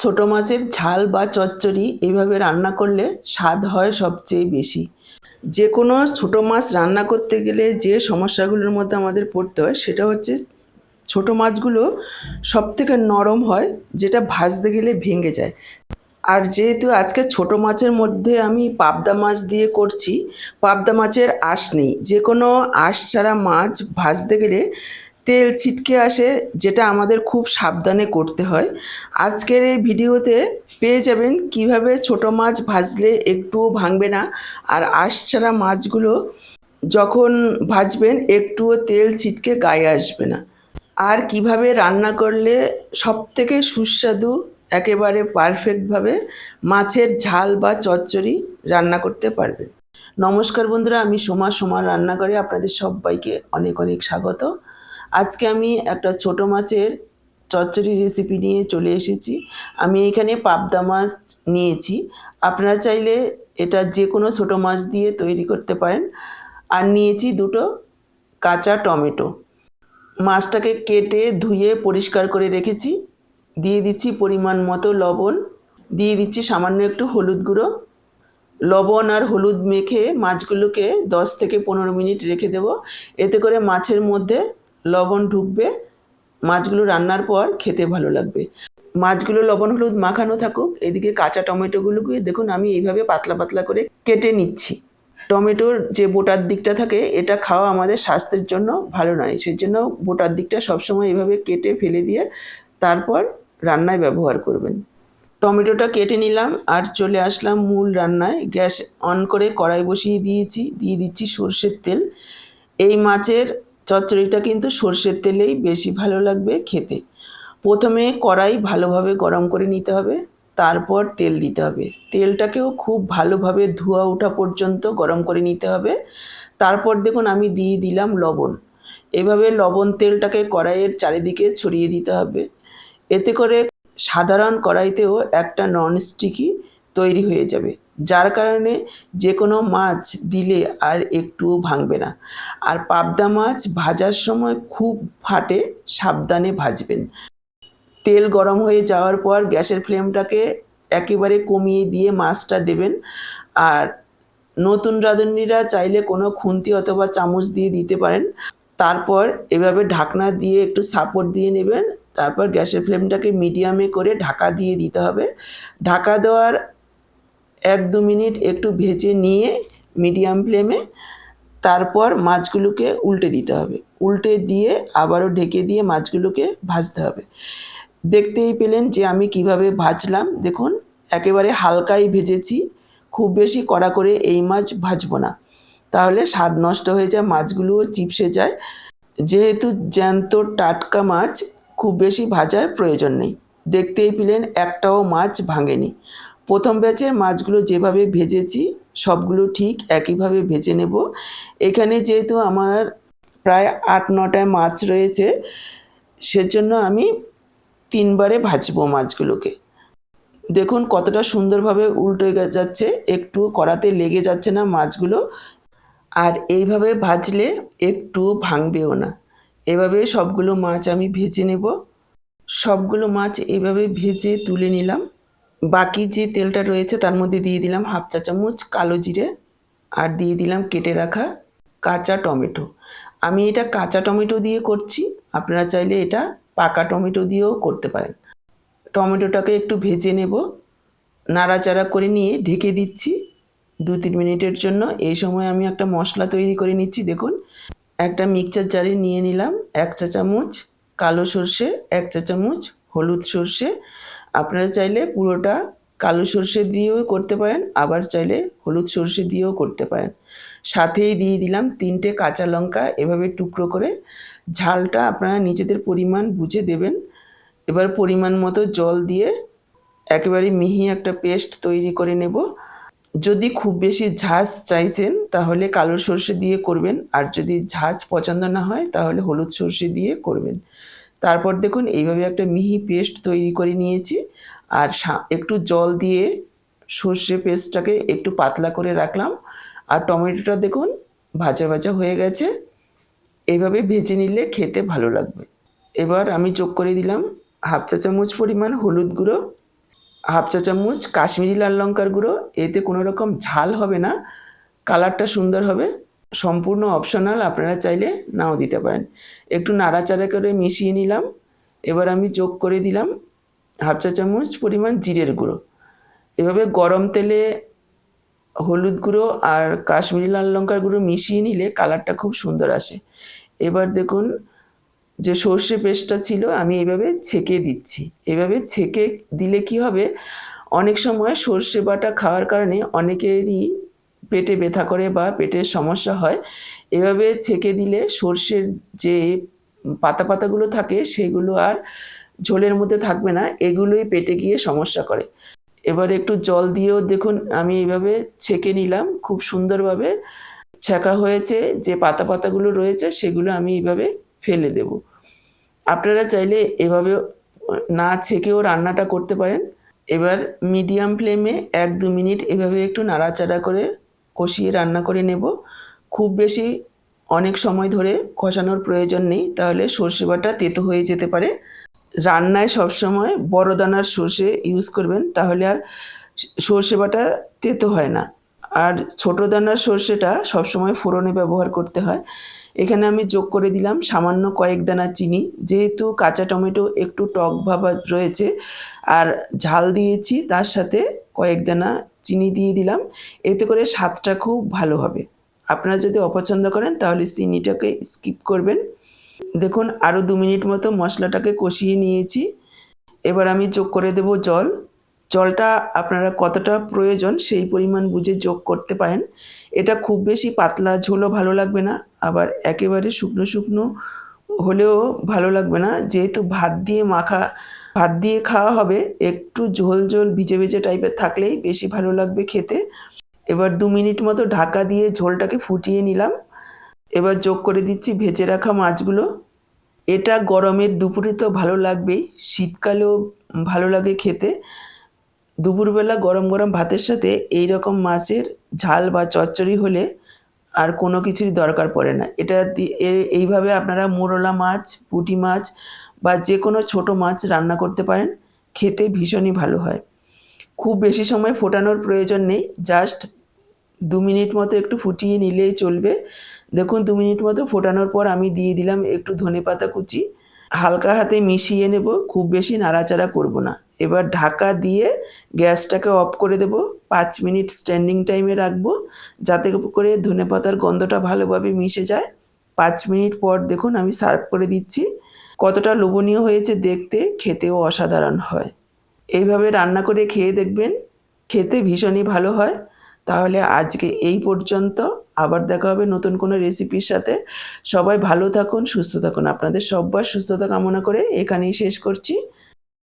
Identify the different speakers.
Speaker 1: ছোট মাছের ঝাল বা চচ্চড়ি এইভাবে রান্না করলে স্বাদ হয় সবচেয়ে বেশি। যে কোনো ছোট মাছ রান্না করতে গেলে যে সমস্যাগুলোর মধ্যে আমাদের পড়তে হয় সেটা হচ্ছে ছোট মাছগুলো সবথেকে নরম হয়, যেটা ভাজতে গেলে ভেঙে যায়। আর যেহেতু আজকে ছোট মাছের মধ্যে আমি পাবদা মাছ দিয়ে করছি, পাবদা মাছের আঁশ নেই। যে কোনো আঁশ ছাড়া মাছ ভাজতে গেলে তেল ছিটকে আসে, যেটা আমাদের খুব সাবধানে করতে হয়। আজকের এই ভিডিওতে পেয়ে যাবেন কিভাবে ছোট মাছ ভাজলে একটুও ভাঙবে না, আর আঁশ ছাড়া মাছগুলো যখন ভাজবেন একটুও তেল ছিটকে গায়ে আসবে না, আর কিভাবে রান্না করলে সবথেকে সুস্বাদু একেবারে পারফেক্টভাবে মাছের ঝাল বা চচ্চড়ি রান্না করতে পারবেন। নমস্কার বন্ধুরা, আমি সোমার রান্নাঘরে আপনাদের সবাইকে অনেক অনেক স্বাগত। আজকে আমি একটা ছোট মাছের চচ্চড়ি রেসিপি নিয়ে চলে এসেছি। আমি এখানে পাবদা মাছ নিয়েছি। আপনারা চাইলে এটা যে কোনো ছোট মাছ দিয়ে তৈরি করতে পারেন। আর নিয়েছি দুটো কাঁচা টমেটো। মাছটাকে কেটে ধুয়ে পরিষ্কার করে রেখেছি। দিয়ে দিচ্ছি পরিমাণ মতো লবণ, দিয়ে দিচ্ছি সামান্য একটু হলুদ গুঁড়ো। লবণ আর হলুদ মেখে মাছগুলোকে 10 থেকে 15 মিনিট রেখে দেব। এতে করে মাছের মধ্যে লবণ ঢুকবে, মাছগুলো রান্নার পর খেতে ভালো লাগবে। মাছগুলো লবণ হলুদ মাখানো থাকুক, এদিকে কাঁচা টমেটোগুলোকে দেখুন আমি এইভাবে পাতলা পাতলা করে কেটে নিচ্ছি। টমেটোর যে বোটার দিকটা থাকে, এটা খাওয়া আমাদের স্বাস্থ্যের জন্য ভালো নয়, সেজন্য বোটার দিকটা সবসময় এইভাবে কেটে ফেলে দিয়ে তারপর রান্নায় ব্যবহার করবেন। টমেটোটা কেটে নিলাম আর চলে আসলাম মূল রান্নায়। গ্যাস অন করে কড়াই বসিয়ে দিয়েছি, দিয়ে দিচ্ছি সর্ষের তেল। এই মাছের চচ্চড়িটা কিন্তু সর্ষের তেলেই বেশি ভালো লাগবে খেতে। প্রথমে কড়াই ভালোভাবে গরম করে নিতে হবে, তারপর তেল দিতে হবে। তেলটাকেও খুব ভালোভাবে ধোঁয়া ওঠা পর্যন্ত গরম করে নিতে হবে। তারপর দেখুন আমি দিয়ে দিলাম লবণ। এভাবে লবণ তেলটাকে কড়াইয়ের চারিদিকে ছড়িয়ে দিতে হবে। এতে করে সাধারণ কড়াইতেও একটা ননস্টিকি তৈরি হয়ে যাবে, যার কারণে যে কোনো মাছ দিলে আর একটুও ভাঙবে না। আর পাবদা মাছ ভাজার সময় খুব ফাটে, সাবধানে ভাজবেন। তেল গরম হয়ে যাওয়ার পর গ্যাসের ফ্লেমটাকে একেবারে কমিয়ে দিয়ে মাছটা দেবেন। আর নতুন রাঁধুনিরা চাইলে কোনো খুন্তি অথবা চামচ দিয়ে দিতে পারেন। তারপর এভাবে ঢাকনা দিয়ে একটু সাপোর্ট দিয়ে নেবেন। তারপর গ্যাসের ফ্লেমটাকে মিডিয়ামে করে ঢাকা দিয়ে দিতে হবে। ঢাকা দেওয়ার 1-2 মিনিট একটু ভেজে নিয়ে মিডিয়াম ফ্লেমে তারপর মাছগুলোকে উল্টে দিতে হবে। উল্টে দিয়ে আবারও ঢেকে দিয়ে মাছগুলোকে ভাজতে হবে। দেখতেই পেলেন যে আমি কিভাবে ভাজলাম। দেখুন একেবারে হালকাই ভেজেছি, খুব বেশি কড়া করে এই মাছ ভাজবো না, তাহলে স্বাদ নষ্ট হয়ে যায়, মাছগুলোও চিপসে যায়। যেহেতু জ্যান্ত টাটকা মাছ, খুব বেশি ভাজার প্রয়োজন নেই। দেখতেই পেলেন একটাও মাছ ভাঙেনি। প্রথম ব্যাচের মাছগুলো যেভাবে ভেজেছি সবগুলো ঠিক একইভাবে ভেজে নেব। এখানে যেহেতু আমার প্রায় 8-9টা মাছ রয়েছে, সেজন্য আমি 3 বারে ভাজবো মাছগুলোকে। দেখুন কতটা সুন্দরভাবে উল্টে যাচ্ছে, একটু কড়াতে লেগে যাচ্ছে না মাছগুলো। আর এইভাবে ভাজলে একটু ভাঙবেও না। এভাবে সবগুলো মাছ আমি ভেজে নেব। সবগুলো মাছ এভাবে ভেজে তুলে নিলাম। বাকি যে তেলটা রয়েছে তার মধ্যে দিয়ে দিলাম 1/2 চা চামচ কালো জিরে, আর দিয়ে দিলাম কেটে রাখা কাঁচা টমেটো। আমি এটা কাঁচা টমেটো দিয়ে করছি, আপনারা চাইলে এটা পাকা টমেটো দিয়েও করতে পারেন। টমেটোটাকে একটু ভেজে নেব, নাড়াচাড়া করে নিয়ে ঢেকে দিচ্ছি 2-3 মিনিটের জন্য। এই সময় আমি একটা মশলা তৈরি করে নিচ্ছি। দেখুন একটা মিক্সচার জারে নিয়ে নিলাম 1 চা চামচ কালো সর্ষে, 1 চা চামচ হলুদ সর্ষে। আপনারা চাইলে পুরোটা কালো সর্ষে দিয়েও করতে পারেন, আবার চাইলে হলুদ সর্ষে দিয়েও করতে পারেন। সাথেই দিয়ে দিলাম 3টে কাঁচা লঙ্কা এভাবে টুকরো করে। ঝালটা আপনারা নিজেদের পরিমাণ বুঝে দেবেন। এবার পরিমাণ মতো জল দিয়ে একেবারে মিহি একটা পেস্ট তৈরি করে নেব। যদি খুব বেশি ঝাঁঝ চাইছেন তাহলে কালো সর্ষে দিয়ে করবেন, আর যদি ঝাঁঝ পছন্দ না হয় তাহলে হলুদ সর্ষে দিয়ে করবেন। তারপর দেখুন এইভাবে একটা মিহি পেস্ট তৈরি করে নিয়েছি। আর একটু জল দিয়ে সর্ষে পেস্টটাকে একটু পাতলা করে রাখলাম। আর টমেটোটা দেখুন ভাজা ভাজা হয়ে গেছে। এইভাবে ভেজে নিলে খেতে ভালো লাগবে। এবার আমি যোগ করে দিলাম 1/2 চা চামচ পরিমাণ হলুদ গুঁড়ো, হাফ চা চামচ কাশ্মীরি লাল লঙ্কার গুঁড়ো। এতে কোনো রকম ঝাল হবে না, কালারটা সুন্দর হবে। সম্পূর্ণ অপশনাল, আপনারা চাইলে নাও দিতে পারেন। একটু নাড়াচাড়া করে মিশিয়ে নিলাম। এবার আমি যোগ করে দিলাম হাফ চা চামচ পরিমাণ জিরের গুঁড়ো। এভাবে গরম তেলে হলুদ গুঁড়ো আর কাশ্মীরি লাল লঙ্কার গুঁড়ো মিশিয়ে নিলে কালারটা খুব সুন্দর আসে। এবার দেখুন যে সর্ষে পেস্টটা ছিল আমি এইভাবে ছেঁকে দিচ্ছি। এভাবে ছেঁকে দিলে কি হবে, অনেক সময় সর্ষে বাটা খাওয়ার কারণে অনেকেরই পেটে ব্যথা করে বা পেটের সমস্যা হয়। এভাবে ছেঁকে দিলে সর্ষের যে পাতা পাতাগুলো থাকে সেগুলো আর ঝোলের মধ্যে থাকবে না, এগুলোই পেটে গিয়ে সমস্যা করে। এবার একটু জল দিয়েও দেখুন আমি এইভাবে ছেঁকে নিলাম, খুব সুন্দরভাবে ছেঁকা হয়েছে। যে পাতা পাতাগুলো রয়েছে সেগুলো আমি এইভাবে ফেলে দেব। আপনারা চাইলে এভাবে না ছেঁকেও রান্নাটা করতে পারেন। এবার মিডিয়াম ফ্লেমে 1-2 মিনিট এভাবে একটু নাড়াচাড়া করে কষিয়ে রান্না করে নেব। খুব বেশি অনেক সময় ধরে কষানোর প্রয়োজন নেই, তাহলে সর্ষে বাটা তেতো হয়ে যেতে পারে। রান্নায় সবসময় বড় দানার সর্ষে ইউজ করবেন, তাহলে আর সর্ষে বাটা তেতো হয় না। আর ছোট দানার সর্ষেটা সবসময় ফোড়নে ব্যবহার করতে হয়। এখানে আমি যোগ করে দিলাম সামান্য কয়েক দানা চিনি। যেহেতু কাঁচা টমেটো একটু টক ভাব রয়েছে আর ঝাল দিয়েছি, তার সাথে কয়েক দানা চিনি দিয়ে দিলাম। এতে করে স্বাদটা খুব ভালো হবে। আপনারা যদি অপছন্দ করেন তাহলে চিনিটাকে স্কিপ করবেন। দেখুন আরও 2 মিনিট মতো মশলাটাকে কষিয়ে নিয়েছি। এবার আমি যোগ করে দেব জল। জলটা আপনারা কতটা প্রয়োজন সেই পরিমাণ বুঝে যোগ করতে পারেন। এটা খুব বেশি পাতলা ঝোলও ভালো লাগবে না, আবার একেবারে শুকনো শুকনো হলেও ভালো লাগবে না। যেহেতু ভাত দিয়ে খাওয়া হবে, একটু ঝোল ঝোল ভিজে ভিজে টাইপের থাকলেই বেশি ভালো লাগবে খেতে। এবার 2 মিনিট মতো ঢাকা দিয়ে ঝোলটাকে ফুটিয়ে নিলাম। এবার যোগ করে দিচ্ছি ভেজে রাখা মাছগুলো। এটা গরমের দুপুরে তো ভালো লাগবেই, শীতকালেও ভালো লাগে খেতে। দুপুরবেলা গরম গরম ভাতের সাথে এই রকম মাছের ঝাল বা চচ্চড়ি হলে আর কোনো কিছুরই দরকার পড়ে না। এটা এইভাবে আপনারা মোরলা মাছ, পুঁটি মাছ বা যে কোনো ছোটো মাছ রান্না করতে পারেন, খেতে ভীষণই ভালো হয়। খুব বেশি সময় ফোটানোর প্রয়োজন নেই, জাস্ট 2 মিনিট মতো একটু ফুটিয়ে নিলেই চলবে। দেখুন 2 মিনিট মতো ফোটানোর পর আমি দিয়ে দিলাম একটু ধনেপাতা কুচি। হালকা হাতে মিশিয়ে নেব, খুব বেশি নাড়াচাড়া করব না। এবার ঢাকা দিয়ে গ্যাসটাকে অফ করে দেব। 5 মিনিট স্ট্যান্ডিং টাইমে রাখবো, যাতে করে ধনেপাতার গন্ধটা ভালোভাবে মিশে যায়। 5 মিনিট পর দেখুন আমি সার্ভ করে দিচ্ছি। কতটা লোভনীয় হয়েছে দেখতে, খেতেও অসাধারণ হয়। এইভাবে রান্না করে খেয়ে দেখবেন, খেতে ভীষণই ভালো হয়। তাহলে আজকে এই পর্যন্ত, আবার দেখা হবে নতুন কোনো রেসিপির সাথে। সবাই ভালো থাকুন, সুস্থ থাকুন। আপনাদের সবার সুস্থতা কামনা করে এখানেই শেষ করছি।